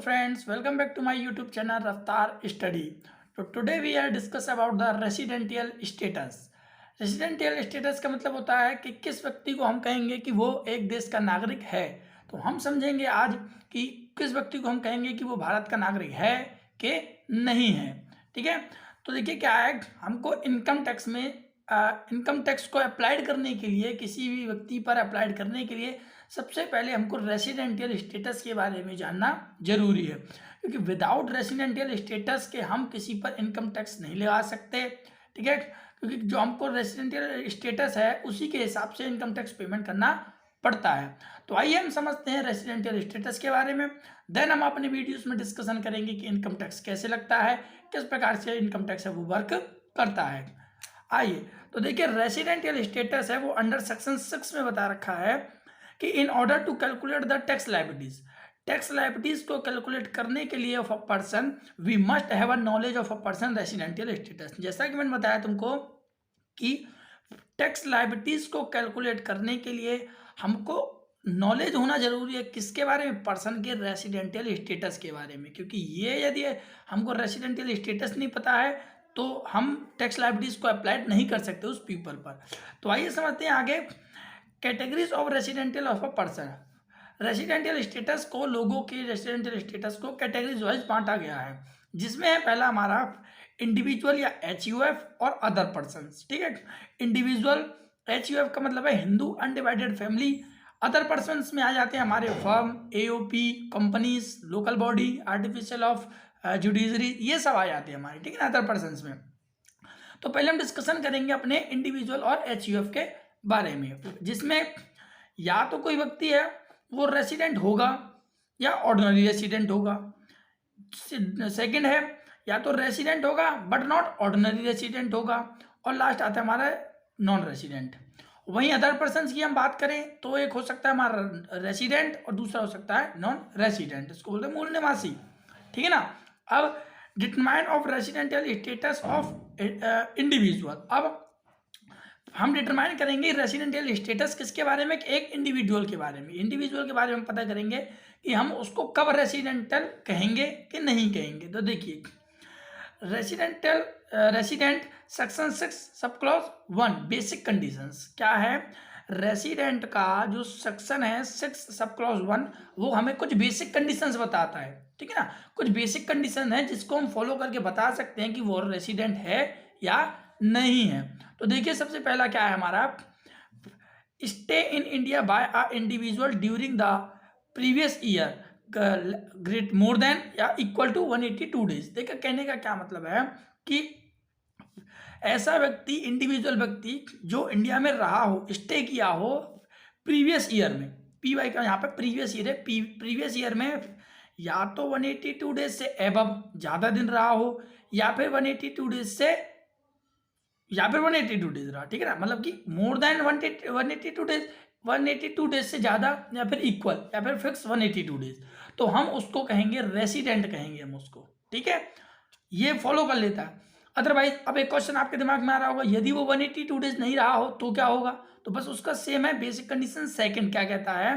friends, welcome back to my YouTube channel Raftar Study. So today we are discuss about the residential status. Residential status का मतलब होता है कि किस व्यक्ति को हम कहेंगे कि वो एक देश का नागरिक है। तो हम समझेंगे आज कि किस व्यक्ति को हम कहेंगे कि वो भारत का नागरिक है कि नहीं है। ठीक है, तो देखिए क्या है, हमको इनकम टैक्स में इनकम टैक्स को अप्लाइड करने के लिए, किसी भी व्यक्ति पर अप्लाइड करने के लिए सबसे पहले हमको रेसिडेंशियल स्टेटस के बारे में जानना जरूरी है, क्योंकि विदाउट रेसिडेंशियल स्टेटस के हम किसी पर इनकम टैक्स नहीं लगा सकते। ठीक है, क्योंकि जो हमको रेसिडेंशियल स्टेटस है उसी के हिसाब से इनकम टैक्स पेमेंट करना पड़ता है। तो आइए हम समझते हैं रेसिडेंशियल स्टेटस के बारे में। देन हम अपने वीडियोस में डिस्कशन करेंगे कि इनकम टैक्स कैसे लगता है, किस प्रकार से इनकम टैक्स है वो वर्क करता है। आइए तो देखिए, रेसिडेंशियल स्टेटस है वो अंडर सेक्शन 6 में बता रखा है कि in order to calculate the tax liabilities को कैलकुलेट करने के लिए of a person we must have a knowledge of a person residential status. जैसा कि मैंने बताया तुमको कि टैक्स लायबिलिटीज को कैलकुलेट करने के लिए हमको नॉलेज होना जरूरी है, किसके बारे में, पर्सन के रेसिडेंशियल स्टेटस के बारे में। क्योंकि ये यदि हमको रेसिडेंशियल स्टेटस नहीं पता है तो हम टैक्स लायबिलिटीज को अप्लाई नहीं कर सकते उस पीपल पर। तो आइए समझते हैं आगे। Categories of residential of a person. Residential status को, लोगों के रेसिडेंशियल स्टेटस को कैटेगरीज वाइज बांटा गया है, जिसमें है पहला हमारा इंडिविजुअल या HUF और अदर पर्सन्स। ठीक है, इंडिविजुअल HUF का मतलब है Hindu undivided family. Other persons में आ जाते हैं हमारे firm, AOP, companies, local body, artificial of judiciary, ये सब आ जाते हैं हमारे। ठीक है ना, अदर पर्सन्स में। तो पहले हम डिस्कशन करेंगे अपने इंडिविजुअल और HUF के बारे में, जिसमें या तो कोई व्यक्ति है वो रेसिडेंट होगा या ऑर्डिनरी रेसिडेंट होगा। सेकंड है या तो रेसिडेंट होगा बट नॉट ऑर्डिनरी रेसिडेंट होगा, और लास्ट आता है हमारा नॉन रेसिडेंट। वहीं अदर पर्सन्स की हम बात करें तो एक हो सकता है हमारा रेसिडेंट और दूसरा हो सकता है नॉन रेसिडेंट, इसको बोलते हैं मूल निवासी। ठीक है ना। अब determine of residential status of individual. अब हम डिटरमाइन करेंगे रेसिडेंशियल स्टेटस किसके बारे में, एक इंडिविजुअल के बारे में। इंडिविजुअल के बारे में पता करेंगे कि हम उसको कब रेसिडेंटल कहेंगे कि नहीं कहेंगे। तो देखिए, resident section 6 sub clause 1 basic conditions क्या है। रेसिडेंट का जो सेक्शन है 6 सब क्लॉज 1 वो हमें कुछ बेसिक कंडीशंस बताता है। ठीक है ना, कुछ बेसिक कंडीशन है जिसको हम फॉलो करके बता सकते हैं कि वो रेसिडेंट है या नहीं है। तो देखिए, सबसे पहला क्या है हमारा, stay in India by a individual during the previous year great more than या इक्वल टू 182 डेज। देखिए, कहने का क्या मतलब है कि ऐसा व्यक्ति, इंडिविजुअल व्यक्ति जो इंडिया में रहा हो, स्टे किया हो प्रीवियस ईयर में, PY का यहाँ पे प्रीवियस ईयर है, प्रीवियस ईयर में या तो 182 डेज से एबव ज्यादा दिन रहा हो, या फिर 182 डेज से, या फिर 182 डेज रहा। ठीक है ना, मतलब कि मोर देन 182 डेज, 182 डेज से ज्यादा, या फिर इक्वल, या फिर फिक्स 182 डेज, तो हम उसको कहेंगे रेसिडेंट, कहेंगे हम उसको। ठीक है, ये फॉलो कर लेता है। अदरवाइज अब एक क्वेश्चन आपके दिमाग में आ रहा होगा, यदि वो 182 डेज नहीं रहा हो तो क्या होगा। तो बस उसका सेम है बेसिक कंडीशन। सेकंड क्या कहता है,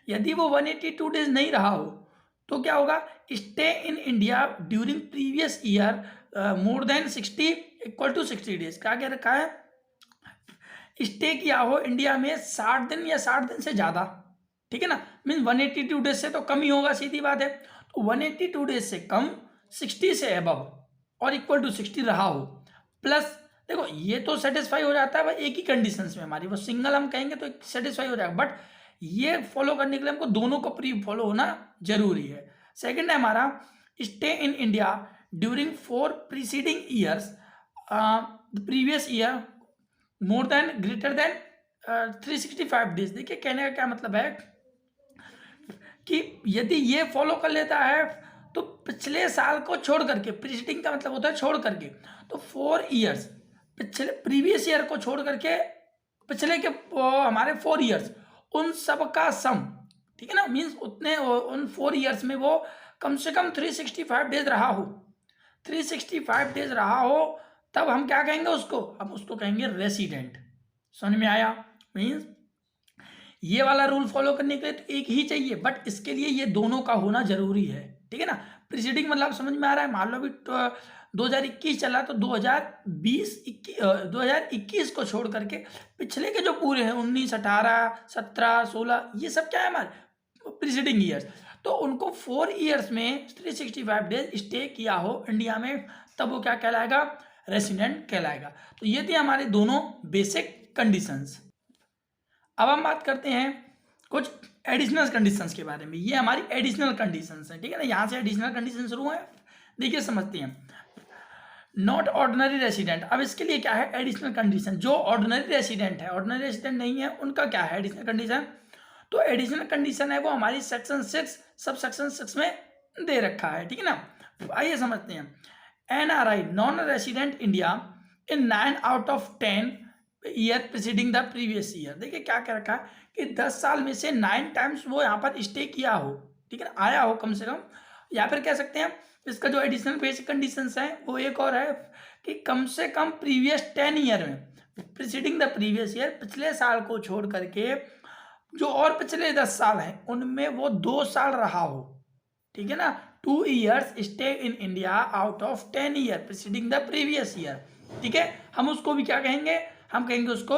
यदि वो 182 डेज नहीं रहा हो तो क्या होगा, stay in India during previous year more than 60 equal to 60 days. क्या कह रखा है, स्टे किया हो इंडिया में 60 दिन या 60 दिन से ज्यादा। ठीक है ना, मीन 182 डेज से तो कम ही होगा, सीधी बात है। तो 182 डेज से कम, 60 से अबव और इक्वल टू 60 रहा हो, प्लस देखो ये तो सेटिस्फाई हो जाता है एक ही कंडीशंस में हमारी, वो सिंगल हम कहेंगे तो सेटिस्फाई हो जाएगा, बट ये फॉलो करने के लिए हमको दोनों को प्री फॉलो होना जरूरी है। सेकंड है हमारा, stay in India during 4 preceding years the previous year more then greater than 365 days. देखिए, कहने का क्या मतलब है कि यदि ये फॉलो कर लेता है तो पिछले साल को छोड़ करके, प्रीसीडिंग का मतलब होता है छोड़ करके, तो 4 ईयर्स, पिछले प्रीवियस ईयर को छोड़ करके पिछले के हमारे 4 ईयर्स, उन सब का सम। ठीक है ना, मीन्स उतने उन 4 ईयर्स में वो कम से कम 365 डेज रहा हो, 365 डेज रहा हो, तब हम क्या कहेंगे उसको, हम उसको कहेंगे रेसिडेंट। समझ में आया। मीन्स ये वाला रूल फॉलो करने के लिए तो एक ही चाहिए, बट इसके लिए ये दोनों का होना जरूरी है। ठीक है ना। प्रीसीडिंग मतलब समझ में आ रहा है, मान लो अभी 2021 चला तो 2021 को छोड़ करके पिछले के जो पूरे हैं 19, 18, 17, 16 ये सब क्या है हमारे प्रीसीडिंग ईयर्स, तो उनको 4 ईयर्स में 365 डेज स्टे किया हो इंडिया में, तब वो क्या कहलाएगा, रेसिडेंट कहलाएगा। तो ये थे हमारे दोनों बेसिक कंडीशंस। अब हम बात करते हैं कुछ एडिशनल कंडीशंस के बारे में। ये हमारी एडिशनल कंडीशंस हैं, ठीक है ना। यहाँ से एडिशनल कंडीशन शुरू है, देखिए समझते हैं। नॉट ऑर्डिनरी रेसिडेंट, अब इसके लिए क्या है एडिशनल कंडीशन, जो ऑर्डिनरी रेसिडेंट है, ऑर्डिनरी रेसिडेंट नहीं है, उनका क्या है एडिशनल कंडीशन। तो एडिशनल कंडीशन है वो हमारी सेक्शन 6 सब सेक्शन 6 में दे रखा है, ठीक है ना। आइए समझते हैं। NRI non resident India in 9 out of 10 year preceding the previous year. देखिए क्या कह रखा है कि 10 साल में से 9 टाइम्स वो यहाँ पर स्टे किया हो, ठीक है ना, आया हो कम से कम। या फिर कह सकते हैं इसका जो एडिशनल बेसिक कंडीशंस है वो एक और है कि कम से कम प्रीवियस 10 ईयर में प्रीसीडिंग द प्रीवियस ईयर, पिछले साल को छोड़ करके जो और पिछले 10 साल हैं उनमें वो 2 साल रहा हो, ठीक है ना। 2 years stay in India out of 10 year preceding the previous year, ठीक है। हम उसको भी क्या कहेंगे, हम कहेंगे उसको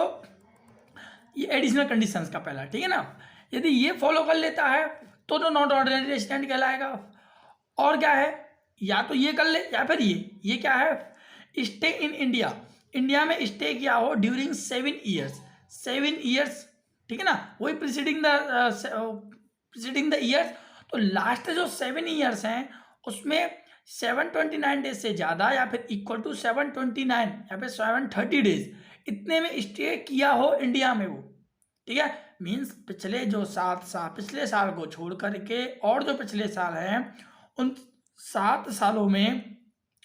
ये एडिशनल कंडीशंस का पहला, ठीक है ना। यदि ये फॉलो कर लेता है तो नॉट ऑर्डिनरी रेसिडेंट कहलाएगा। और क्या है, या तो ये कर ले या फिर ये क्या है, स्टे इन इंडिया, इंडिया में स्टे किया हो ड्यूरिंग 7 ईयर्स, ठीक है ना। वही प्रीसीडिंग द ईयर्स, तो लास्ट जो 7 ईयर्स हैं उसमें 729 डेज से ज़्यादा या फिर इक्वल टू 729 या फिर 730 डेज इतने में स्टे किया हो इंडिया में वो, ठीक है। मीन्स पिछले जो 7 साल, पिछले साल को छोड़ करके और जो पिछले साल हैं उन 7 सालों में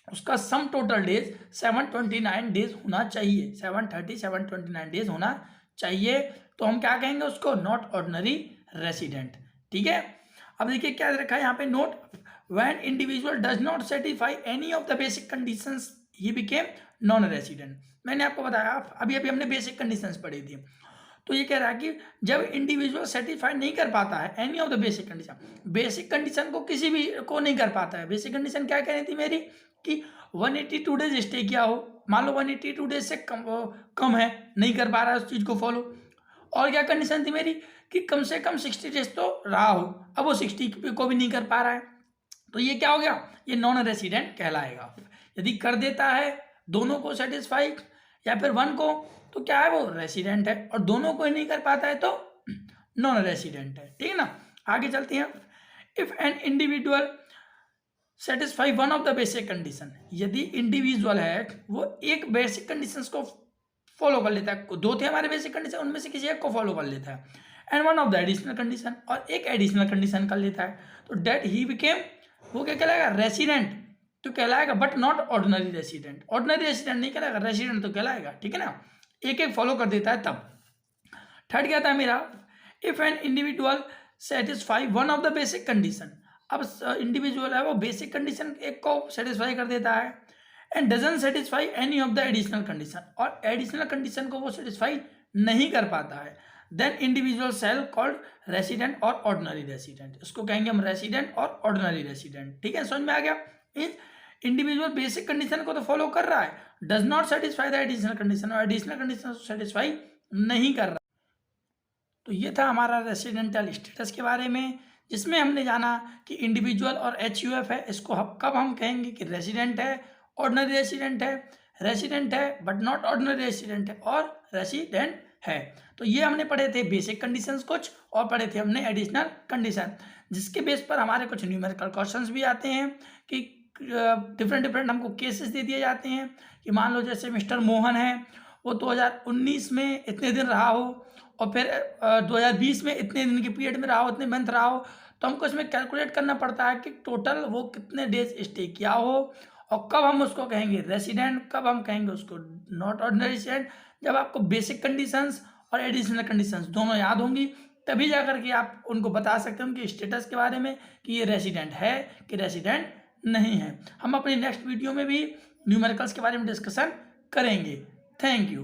उसका सम टोटल डेज 729 डेज होना चाहिए, 729 डेज होना चाहिए। तो हम क्या कहेंगे उसको, नॉट ऑर्डिनरी रेसिडेंट, ठीक है। अब देखिए क्या रखा है यहाँ पे note, when individual does not satisfy any of the basic conditions he became non resident. मैंने आपको बताया, अभी हमने बेसिक कंडीशंस पढ़ी थी, तो ये कह रहा है कि जब इंडिविजुअल सेटिस्फाई नहीं कर पाता है any of the basic condition को किसी भी को नहीं कर पाता है। बेसिक कंडीशन क्या कह रही थी मेरी कि 182 डेज स्टे किया हो, मान लो 182 डेज से कम है, नहीं कर पा रहा है उस चीज़ को फॉलो। और क्या कंडीशन थी मेरी कि कम से कम 60 डेज तो रहा हो, अब वो 60 को भी नहीं कर पा रहा है, तो ये क्या हो गया, ये नॉन रेसिडेंट कहलाएगा। यदि कर देता है दोनों को सेटिस्फाई या फिर वन को, तो क्या है वो रेसिडेंट है, और दोनों को ही नहीं कर पाता है तो नॉन रेसिडेंट है, ठीक है ना। आगे चलते हैं। If an individual satisfy one of the basic condition, यदि इंडिविजुअल है वो एक बेसिक कंडीशंस को फॉलो कर लेता है, 2 थे हमारे बेसिक कंडीशन, उनमें से किसी एक को फॉलो कर लेता है, and one of the additional condition, और एक एडिशनल कंडीशन कर लेता है, तो डेट ही बिकेम, वो क्या कहलाएगा, रेसिडेंट तो कहलाएगा, but not ordinary resident. Ordinary resident नहीं कहलाएगा, रेसिडेंट तो कहलाएगा, ठीक है ना। एक एक फॉलो कर देता है तब। थर्ड क्या था मेरा, if an individual satisfy one of the basic condition, अब इंडिविजुअल है वो बेसिक कंडीशन एक को सेटिस्फाई कर देता है, and doesn't satisfy any of the additional condition, और एडिशनल कंडीशन को वो सेटिस्फाई नहीं कर पाता है, then individual shall called resident और ऑर्डिनरी रेसिडेंट। इसको कहेंगे हम रेसिडेंट और ऑर्डिनरी रेसिडेंट, ठीक है, समझ में आ गया। इंडिविजुअल बेसिक कंडीशन को तो फॉलो कर रहा है, does not satisfy the additional condition, और एडिशनल कंडीशन सेटिस्फाई नहीं कर रहा। तो ये था हमारा रेसिडेंटल स्टेटस के बारे में, जिसमें हमने जाना कि इंडिविजुअल और HUF है, इसको कब हम कहेंगे कि रेसिडेंट है, ऑर्डिनरी रेसिडेंट है बट नॉट ऑर्डिनरी रेसिडेंट है, और रेसिडेंट है। तो ये हमने पढ़े थे बेसिक कंडीशंस कुछ, और पढ़े थे हमने एडिशनल कंडीशन, जिसके बेस पर हमारे कुछ न्यूमेरिकल क्वेश्चंस भी आते हैं कि डिफरेंट हमको केसेस दे दिए जाते हैं कि मान लो जैसे मिस्टर मोहन है, वो 2019 में इतने दिन रहा हो, और फिर 2020 में इतने दिन के पीरियड में रहा हो, इतने मंथ रहा हो, तो हमको इसमें कैलकुलेट करना पड़ता है कि टोटल वो कितने डेज स्टे किया हो, और कब हम उसको कहेंगे रेसिडेंट, कब हम कहेंगे उसको नॉट ऑर्डिनरी रेसिडेंट। जब आपको बेसिक कंडीशंस और एडिशनल कंडीशंस दोनों याद होंगी, तभी जाकर के आप उनको बता सकते हैं उनके स्टेटस के बारे में कि ये रेसिडेंट है कि रेसिडेंट नहीं है। हम अपनी नेक्स्ट वीडियो में भी न्यूमेरिकल्स के बारे में डिस्कशन करेंगे। Thank you.